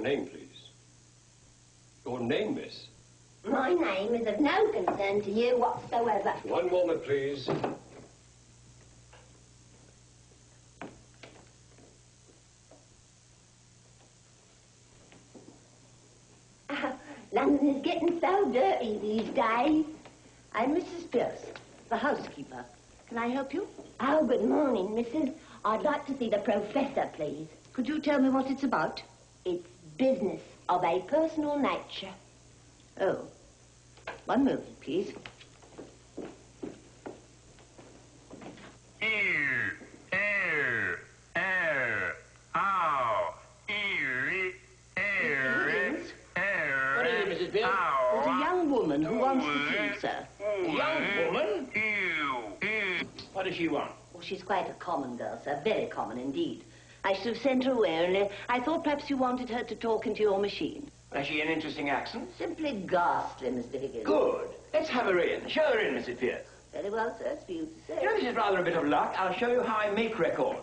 name, please? Your name, miss? My name is of no concern to you whatsoever. One moment, please. London is getting so dirty these days. I'm Mrs. Pierce, the housekeeper. Can I help you? Oh, good morning, Mrs. I'd like to see the professor, please. Could you tell me what it's about? It's business of a personal nature. Oh, one moment, please. There's a young woman who wants to see you, sir. A young woman? What does she want? Oh, she's quite a common girl, sir. Very common indeed. I should have sent her away, only I thought perhaps you wanted her to talk into your machine. Has she an interesting accent? Simply ghastly, Mr. Higgins. Good. Let's have her in. Show her in, Mrs. Pierce. Very well, sir. It's for you to say. You know, this is rather a bit of luck. I'll show you how I make records.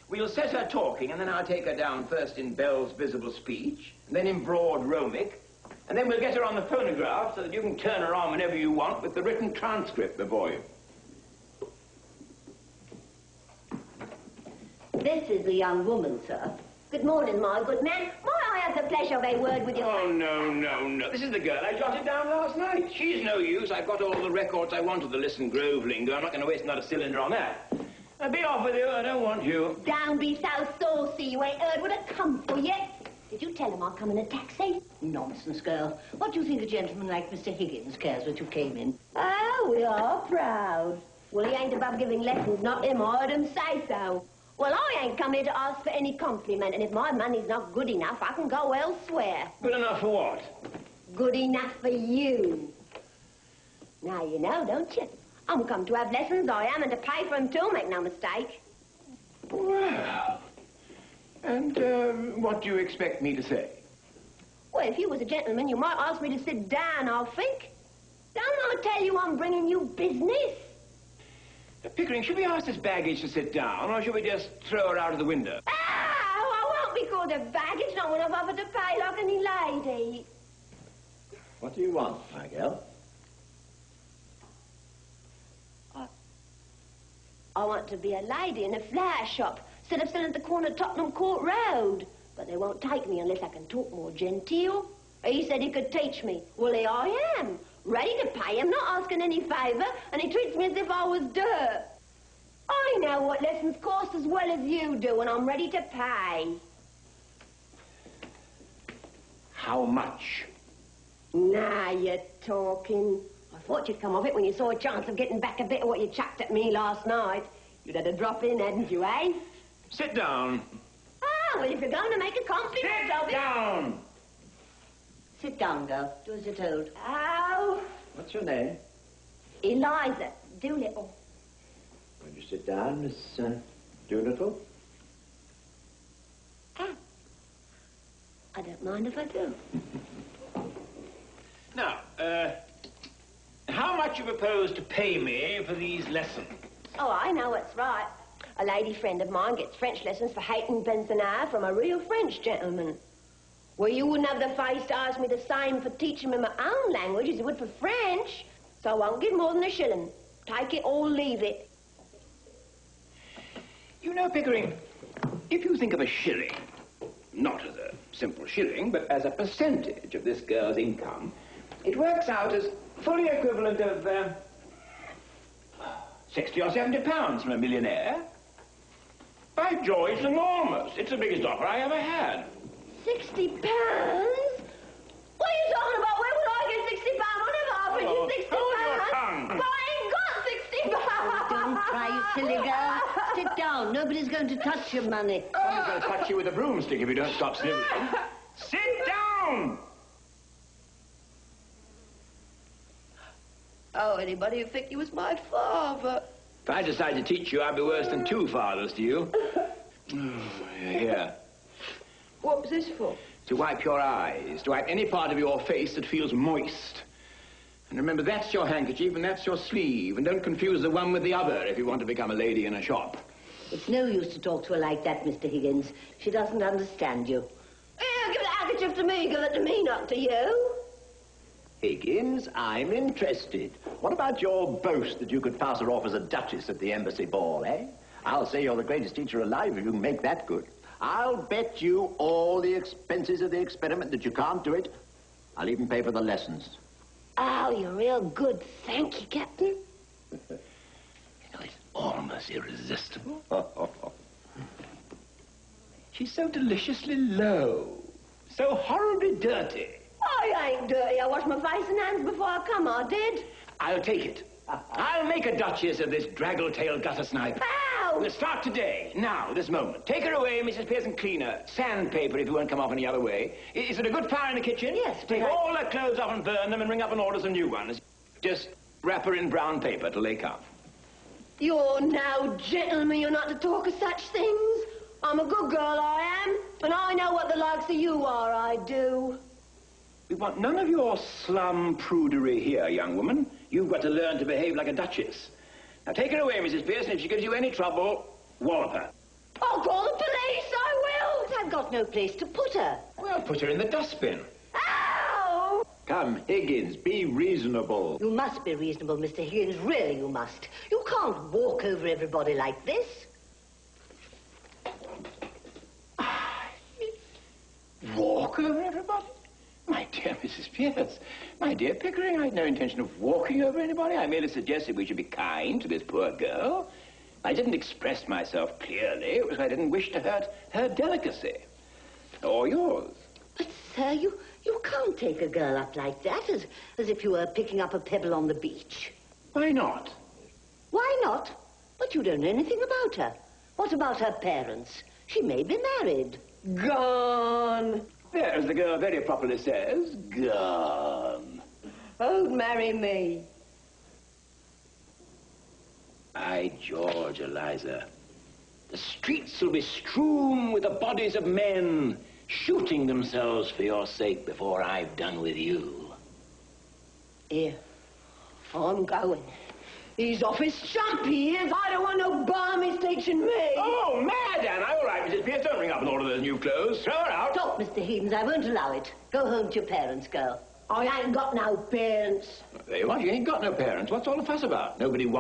We'll set her talking, and then I'll take her down first in Bell's visible speech, and then in broad Romic, and then we'll get her on the phonograph so that you can turn her on whenever you want with the written transcript before you. This is the young woman, sir. Good morning, my good man. Might I have the pleasure of a word with you? Oh, no. This is the girl I jotted down last night. She's no use. I've got all the records I want of the Listen Grove lingo. I'm not going to waste another cylinder on that. Now, be off with you. I don't want you. Don't be so saucy. You ain't heard what had come for you. Did you tell him I'll come in a taxi? Nonsense, girl. What do you think a gentleman like Mr. Higgins cares what you came in? Oh, we are proud. Well, he ain't above giving lessons, not him. I heard him say so. Well, I ain't come here to ask for any compliment, and if my money's not good enough, I can go elsewhere. Good enough for what? Good enough for you. Now you know, don't you? I'm come to have lessons, I am, and to pay for them too, make no mistake. Well, and what do you expect me to say? Well, if you was a gentleman, you might ask me to sit down, I think. Don't I tell you I'm bringing you business? Pickering, should we ask this baggage to sit down, or should we just throw her out of the window? Oh, I won't be called a baggage, not when I've offered to pay like any lady. What do you want, my girl? I want to be a lady in a flower shop, instead of sitting at the corner of Tottenham Court Road. But they won't take me unless I can talk more genteel. He said he could teach me. Well, here I am, ready to pay him, not asking any favour, and he treats me as if I was dirt. I know what lessons cost as well as you do, and I'm ready to pay. How much? Now you're talking. I thought you'd come off it when you saw a chance of getting back a bit of what you chucked at me last night. You'd had a drop in, hadn't you, eh? Sit down. Ah, well, if you're going to make a compliment of it... Sit down! Sit down, girl. Do as you're told. Oh. What's your name? Eliza Doolittle. Will you sit down, Miss Doolittle? Ah. I don't mind if I do. Now, how much you propose to pay me for these lessons? Oh, I know what's right. A lady friend of mine gets French lessons for 18 an hour from a real French gentleman. Well, you wouldn't have the face to ask me the same for teaching me my own language as you would for French. So I won't give more than a shilling. Take it or leave it. You know, Pickering, if you think of a shilling, not as a simple shilling, but as a percentage of this girl's income, it works out as fully equivalent of 60 or 70 pounds from a millionaire. By George, it's enormous. It's the biggest offer I ever had. 60 pounds? What are you talking about? Where would I get 60 pounds? I never offered you 60 pounds. Hold your tongue. But I ain't got 60 pounds. Don't cry, you silly girl. Sit down. Nobody's going to touch your money. I'm going to touch you with a broomstick if you don't stop sniveling. Sit down! Oh, anybody would think he was my father. If I decide to teach you, I'd be worse than two fathers to you. Here. What was this for? To wipe your eyes, to wipe any part of your face that feels moist. And remember, that's your handkerchief and that's your sleeve. And don't confuse the one with the other if you want to become a lady in a shop. It's no use to talk to her like that, Mr. Higgins. She doesn't understand you. Give it out. handkerchief to me, give it to me, not to you. Higgins, I'm interested. What about your boast that you could pass her off as a duchess at the embassy ball, eh? I'll say you're the greatest teacher alive if you can make that good. I'll bet you all the expenses of the experiment that you can't do it. I'll even pay for the lessons. Oh, you're real good. Thank you, Captain. You know, it's almost irresistible. She's so deliciously low, so horribly dirty. I ain't dirty. I washed my face and hands before I come, I did. I'll take it. I'll make a duchess of this draggle-tailed gutter snipe. Ow! We'll start today, now, this moment. Take her away, Mrs. Pearson. Clean her. Sandpaper if you won't come off any other way. Is there a good fire in the kitchen? Yes, Take all her clothes off and burn them and ring up and order some new ones. Just wrap her in brown paper till they come. You're no gentleman. You're not to talk of such things. I'm a good girl, I am. And I know what the likes of you are, I do. We want none of your slum prudery here, young woman. You've got to learn to behave like a duchess. Now take her away, Mrs. Pearson. If she gives you any trouble, wallop her. I'll call the police, I will. But I've got no place to put her. Well, put her in the dustbin. Ow! Come, Higgins, be reasonable. You must be reasonable, Mr. Higgins. Really, you must. You can't walk over everybody like this. Walk over everybody? My dear Mrs. Pierce, my dear Pickering, I had no intention of walking over anybody. I merely suggested we should be kind to this poor girl. I didn't express myself clearly. It was I didn't wish to hurt her delicacy. Or yours. But, sir, you can't take a girl up like that, as if you were picking up a pebble on the beach. Why not? Why not? But you don't know anything about her. What about her parents? She may be married. Gone. There, as the girl very properly says, gone. Who'd marry me? By George, Eliza, the streets will be strewn with the bodies of men shooting themselves for your sake before I've done with you. Here, I'm going. He's off his chump, he is. I don't want no barmies teaching me. Oh, mad, Anna. All right, Mrs. Pierce, don't ring up and order those new clothes. Throw her out. Stop, Mr. Higgins. I won't allow it. Go home to your parents, girl. I ain't got no parents. There you are. You ain't got no parents. What's all the fuss about? Nobody wants